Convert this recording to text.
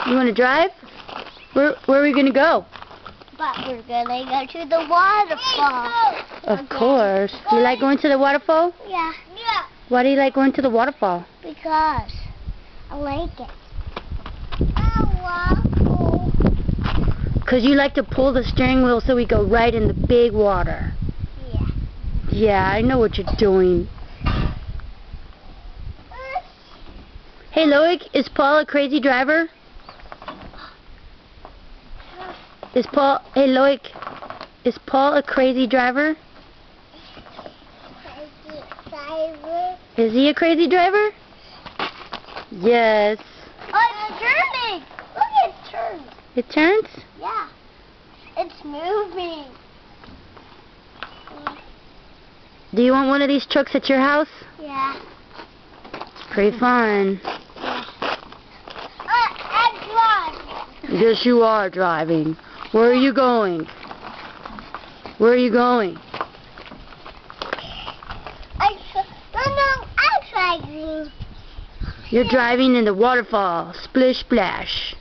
You want to drive? Where are we going to go? But we're gonna go to the waterfall. Of course. You like going to the waterfall? Yeah. Why do you like going to the waterfall? Because I like it. Because you like to pull the steering wheel so we go right in the big water. Yeah. Yeah, I know what you're doing. Hey, Loic, is Paul a crazy driver? Hey, Loic, is Paul a crazy driver? Crazy driver. Is he a crazy driver? Yes. Oh, it's turning. Look, it turns. It turns? Yeah. It's moving. Do you want one of these trucks at your house? Yeah. It's pretty fun. I'm driving. Yes, you are driving. Where are you going? Where are you going? I'm driving. You're driving in the waterfall. Splish splash.